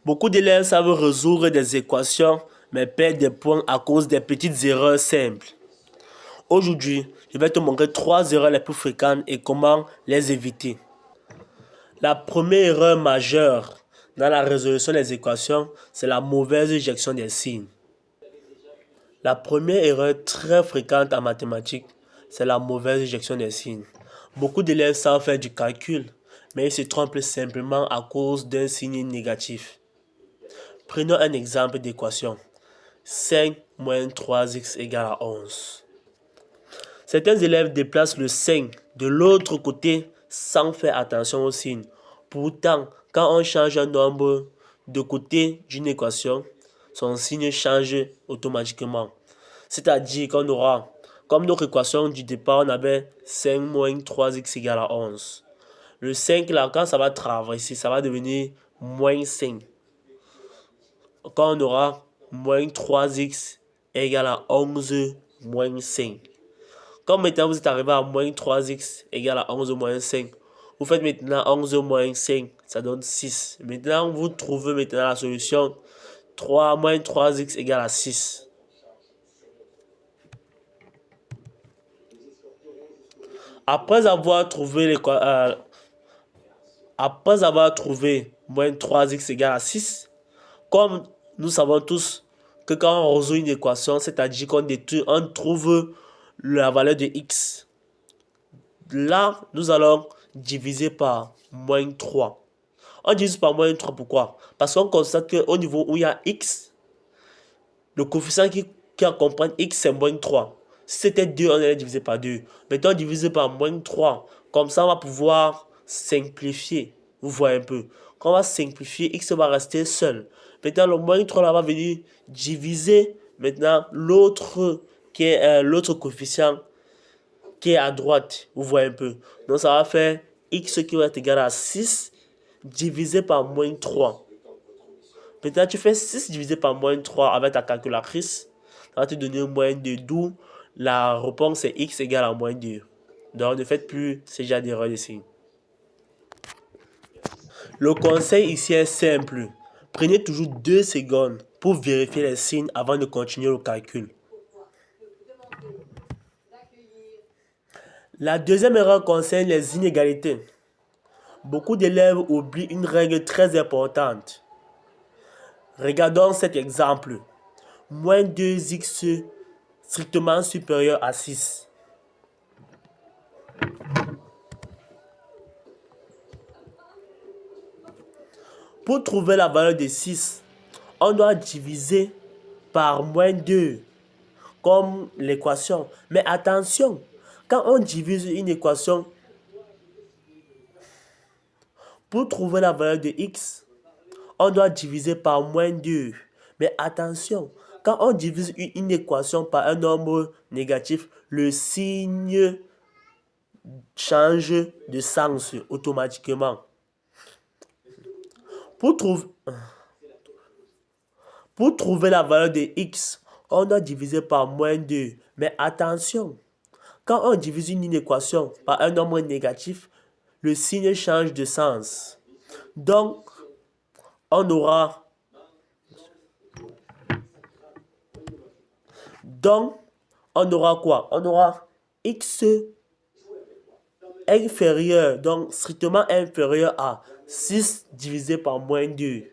Beaucoup d'élèves savent résoudre des équations, mais perdent des points à cause des petites erreurs simples. Aujourd'hui, je vais te montrer 3 erreurs les plus fréquentes et comment les éviter. La première erreur majeure dans la résolution des équations, c'est la mauvaise gestion des signes. La première erreur très fréquente en mathématiques, c'est la mauvaise gestion des signes. Beaucoup d'élèves savent faire du calcul, mais ils se trompent simplement à cause d'un signe négatif. Prenons un exemple d'équation. 5 moins 3x égale à 11. Certains élèves déplacent le 5 de l'autre côté sans faire attention au signe. Pourtant, quand on change un nombre de côté d'une équation, son signe change automatiquement. C'est-à-dire qu'on aura, comme notre équation du départ, on avait 5 moins 3x égale à 11. Le 5 là, quand ça va traverser, ça va devenir moins 5. Quand on aura moins 3x égale à 11 moins 5. Comme maintenant vous êtes arrivé à moins 3x égale à 11 moins 5, vous faites maintenant 11 moins 5, ça donne 6. Maintenant vous trouvez maintenant la solution 3 moins 3x égale à 6. Après avoir trouvé, après avoir trouvé moins 3x égale à 6, comme nous savons tous que quand on résout une équation, c'est-à-dire on trouve la valeur de x, là, nous allons diviser par moins 3. On divise par moins 3, pourquoi? Parce qu'on constate qu'au niveau où il y a x, le coefficient qui accompagne x, c'est moins 3. Si c'était 2, on allait diviser par 2. Maintenant, on divise par moins 3. Comme ça, on va pouvoir simplifier. Vous voyez un peu. Quand on va simplifier, x va rester seul. Maintenant, le moins 3 là va venir diviser maintenant l'autre coefficient qui est à droite. Vous voyez un peu. Donc, ça va faire x qui va être égal à 6 divisé par moins 3. Maintenant, tu fais 6 divisé par moins 3 avec ta calculatrice. Ça va te donner moins 2, d'où la réponse est x égale à moins 2. Donc, ne faites plus ce genre d'erreur ici. Le conseil ici est simple. Prenez toujours 2 secondes pour vérifier les signes avant de continuer le calcul. La deuxième erreur concerne les inégalités. Beaucoup d'élèves oublient une règle très importante. Regardons cet exemple. Moins 2x strictement supérieur à 6. Pour trouver la valeur de 6, on doit diviser par moins 2, comme l'équation. Mais attention, quand on divise une équation, pour trouver la valeur de x, on doit diviser par moins 2. Mais attention, quand on divise une équation par un nombre négatif, le signe change de sens automatiquement. Pour, trouver, pour trouver la valeur de x, on doit diviser par moins 2. Mais attention, quand on divise une équation par un nombre négatif, le signe change de sens. Donc, on aura, donc, on aura quoi? On aura x inférieur, donc strictement inférieur à 6 divisé par moins 2.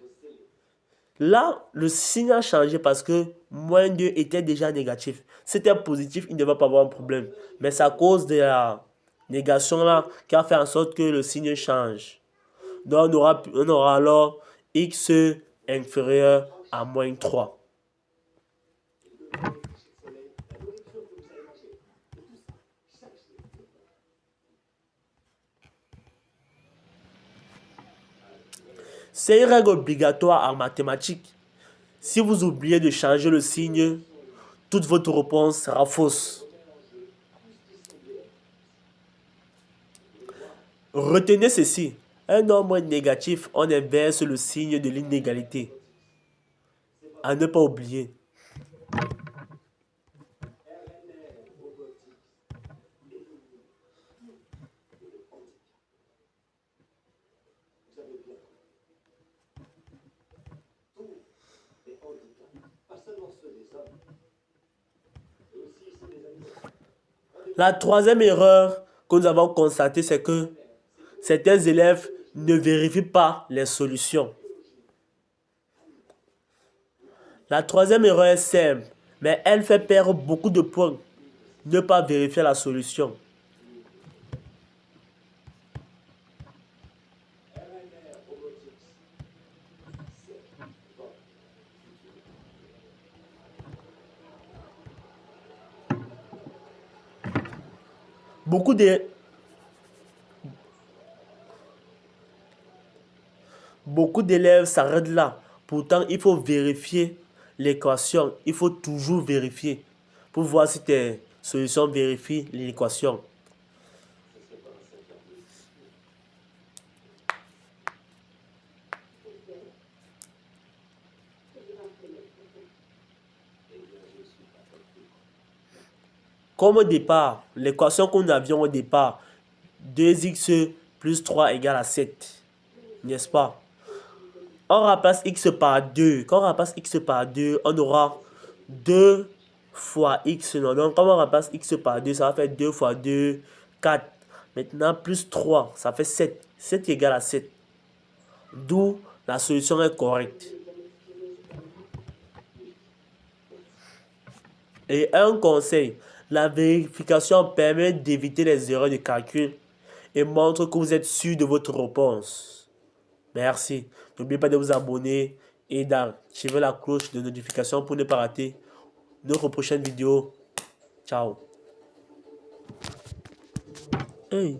Là, le signe a changé parce que moins 2 était déjà négatif. Si c'était positif, il ne va pas avoir un problème. Mais c'est à cause de la négation là qui a fait en sorte que le signe change. Donc on aura alors x inférieur à moins 3. C'est une règle obligatoire en mathématiques. Si vous oubliez de changer le signe, toute votre réponse sera fausse. Retenez ceci. Un nombre négatif, on inverse le signe de l'inégalité. À ne pas oublier. La troisième erreur que nous avons constatée, c'est que certains élèves ne vérifient pas les solutions. La troisième erreur est simple, mais elle fait perdre beaucoup de points. Ne pas vérifier la solution. Beaucoup d'élèves s'arrêtent là. Pourtant, il faut vérifier l'équation. Il faut toujours vérifier pour voir si tes solutions vérifient l'équation. Comme au départ, l'équation que nous avions au départ, 2x plus 3 égale à 7, n'est-ce pas? On remplace x par 2. Quand on remplace x par 2, on aura 2 fois x. Non? Donc, quand on remplace x par 2, ça va faire 2 fois 2, 4. Maintenant, plus 3, ça fait 7. 7 égale à 7. D'où la solution est correcte. Et un conseil, la vérification permet d'éviter les erreurs de calcul et montre que vous êtes sûr de votre réponse. Merci. N'oubliez pas de vous abonner et d'activer la cloche de notification pour ne pas rater notre prochaine vidéo. Ciao. Hey.